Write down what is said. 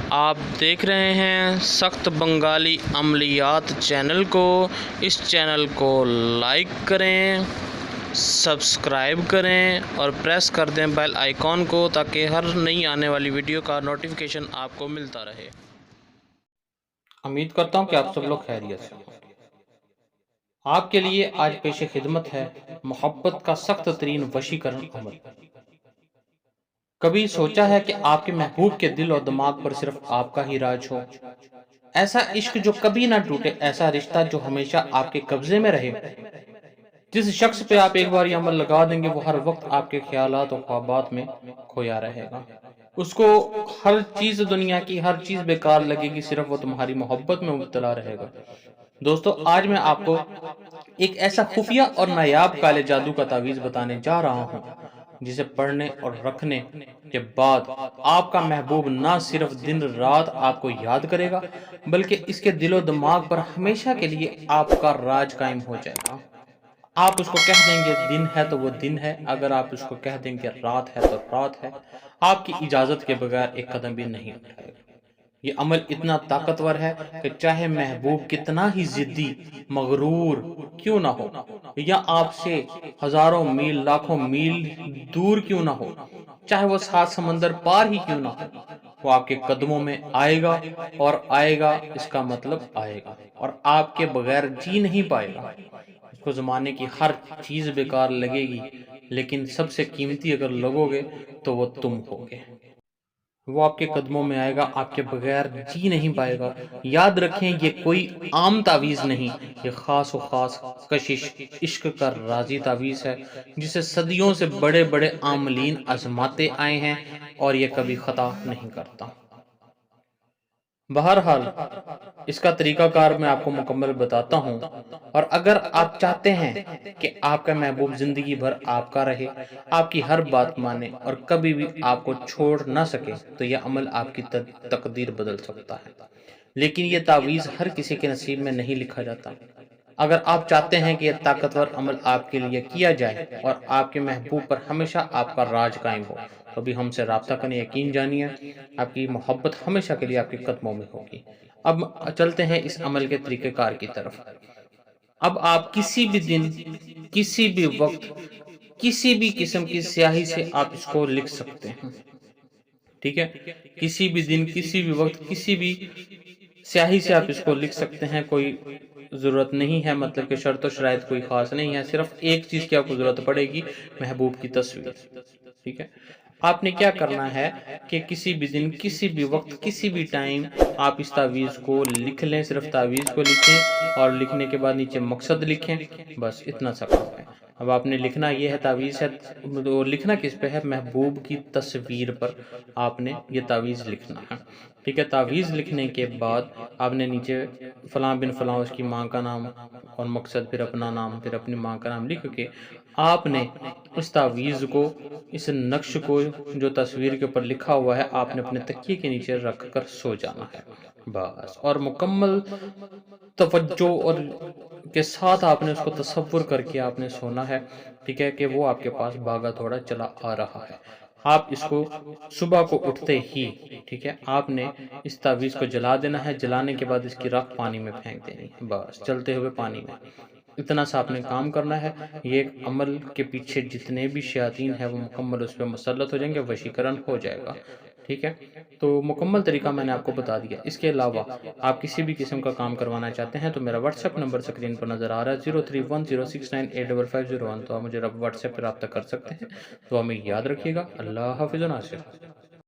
آپ دیکھ رہے ہیں سخت بنگالی عملیات چینل کو۔ اس چینل کو لائک کریں، سبسکرائب کریں اور پریس کر دیں بیل آئیکن کو تاکہ ہر نئی آنے والی ویڈیو کا نوٹیفیکیشن آپ کو ملتا رہے۔ امید کرتا ہوں کہ آپ سب لوگ خیریت سے ہوں۔ آپ کے لیے آج پیش خدمت ہے محبت کا سخت ترین وشیکرن عمل۔ کبھی سوچا ہے کہ آپ کے محبوب کے دل اور دماغ پر صرف آپ کا ہی راج ہو؟ ایسا عشق جو کبھی نہ ٹوٹے، ایسا رشتہ جو ہمیشہ آپ کے قبضے میں رہے۔ جس شخص پہ آپ ایک بار یہ عمل لگا دیں گے وہ ہر وقت آپ کے خیالات اور خوابات میں کھویا رہے گا۔ اس کو ہر چیز دنیا کی ہر چیز بیکار لگے گی، صرف وہ تمہاری محبت میں مبتلا رہے گا۔ دوستو، آج میں آپ کو ایک ایسا خفیہ اور نایاب کالے جادو کا تعویذ بتانے جا رہا ہوں جسے پڑھنے اور رکھنے کے بعد آپ کا محبوب نہ صرف دن رات آپ کو یاد کرے گا بلکہ اس کے دل و دماغ پر ہمیشہ کے لیے آپ کا راج قائم ہو جائے گا۔ آپ اس کو کہہ دیں گے دن ہے تو وہ دن ہے، اگر آپ اس کو کہہ دیں گے رات ہے تو رات ہے، آپ کی اجازت کے بغیر ایک قدم بھی نہیں اٹھائے گا۔ یہ عمل اتنا طاقتور ہے کہ چاہے محبوب کتنا ہی ضدی، مغرور کیوں نہ ہو، یا آپ سے ہزاروں میل لاکھوں میل دور کیوں نہ ہو، چاہے وہ 7 سمندر پار ہی کیوں نہ ہو، وہ آپ کے قدموں میں آئے گا، اور آئے گا اس کا مطلب آئے گا، اور آپ کے بغیر جی نہیں پائے گا۔ اس کو زمانے کی ہر چیز بیکار لگے گی، لیکن سب سے قیمتی اگر لگو گے تو وہ تم ہوگے۔ وہ آپ کے قدموں میں آئے گا، آپ کے بغیر جی نہیں پائے گا۔ یاد رکھیں، یہ کوئی عام تعویذ نہیں، یہ خاص و خاص کشش عشق کا رازی تعویذ ہے جسے صدیوں سے بڑے بڑے عاملین آزماتے آئے ہیں اور یہ کبھی خطا نہیں کرتا۔ بہرحال اس کا طریقہ کار میں آپ کو مکمل بتاتا ہوں، اور اگر آپ چاہتے ہیں کہ آپ کا محبوب زندگی بھر آپ کا رہے، آپ کی ہر بات مانے اور کبھی بھی آپ کو چھوڑ نہ سکے، تو یہ عمل آپ کی تقدیر بدل سکتا ہے۔ لیکن یہ تعویذ ہر کسی کے نصیب میں نہیں لکھا جاتا۔ اگر آپ چاہتے ہیں کہ یہ طاقتور عمل آپ کے لیے کیا جائے اور آپ کے محبوب پر ہمیشہ آپ کا راج قائم ہو، تو بھی ہم سے رابطہ کریں۔ یقین جانیے آپ کی محبت ہمیشہ کے لیے آپ کے قدموں میں ہوگی۔ اب چلتے ہیں اس عمل کے طریقہ کار کی طرف۔ اب آپ کسی بھی دن، کسی بھی وقت، کسی بھی قسم کی سیاہی سے آپ اس کو لکھ سکتے ہیں، ٹھیک ہے؟ کسی بھی دن، کسی بھی وقت، کسی بھی سیاہی سے آپ اس کو لکھ سکتے ہیں۔ کوئی ضرورت نہیں ہے، مطلب کہ شرط و شرائط کوئی خاص نہیں ہے، صرف ایک چیز کی آپ کو ضرورت پڑے گی، محبوب کی تصویر، ٹھیک ہے؟ آپ نے کیا کرنا ہے کہ کسی بھی دن، کسی بھی وقت، کسی بھی ٹائم آپ اس تعویذ کو لکھ لیں، صرف تعویذ کو لکھیں اور لکھنے کے بعد نیچے مقصد لکھیں، بس اتنا سا کام ہے۔ اب آپ نے لکھنا یہ ہے، تعویذ ہے، لکھنا کس پہ ہے؟ محبوب کی تصویر پر آپ نے یہ تعویذ لکھنا ہے، ٹھیک ہے؟ تعویذ لکھنے کے بعد آپ نے نیچے فلاں بن فلاں اس کی ماں کا نام اور مقصد، پھر اپنا نام، پھر اپنی ماں کا نام لکھ کے آپ نے اس تعویذ کو، اس نقش کو جو تصویر کے اوپر لکھا ہوا ہے، آپ نے اپنے تکیے کے نیچے رکھ کر سو جانا ہے، بس۔ اور مکمل توجہ اور کے ساتھ آپ نے اس کو تصور کر کے آپ نے سونا ہے، ٹھیک ہے؟ کہ وہ آپ کے پاس بھاگا تھوڑا چلا آ رہا ہے۔ آپ اس کو صبح کو اٹھتے ہی، ٹھیک ہے، آپ نے اس تعویذ کو جلا دینا ہے۔ جلانے کے بعد اس کی راکھ پانی میں پھینک دینی ہے، بس، چلتے ہوئے پانی میں۔ اتنا سا آپ نے کام کرنا ہے۔ یہ ایک عمل کے پیچھے جتنے بھی شیاطین ہیں وہ مکمل اس پہ مسلط ہو جائیں گے، وشیکرن ہو جائے گا، ٹھیک ہے؟ تو مکمل طریقہ میں نے آپ کو بتا دیا۔ اس کے علاوہ آپ کسی بھی قسم کا کام کروانا چاہتے ہیں تو میرا واٹس ایپ نمبر سکرین پر نظر آ رہا ہے، 0310698551، تو آپ مجھے واٹس ایپ پر رابطہ کر سکتے ہیں۔ تو ہمیں یاد رکھیے گا۔ اللہ حافظ و ناصر۔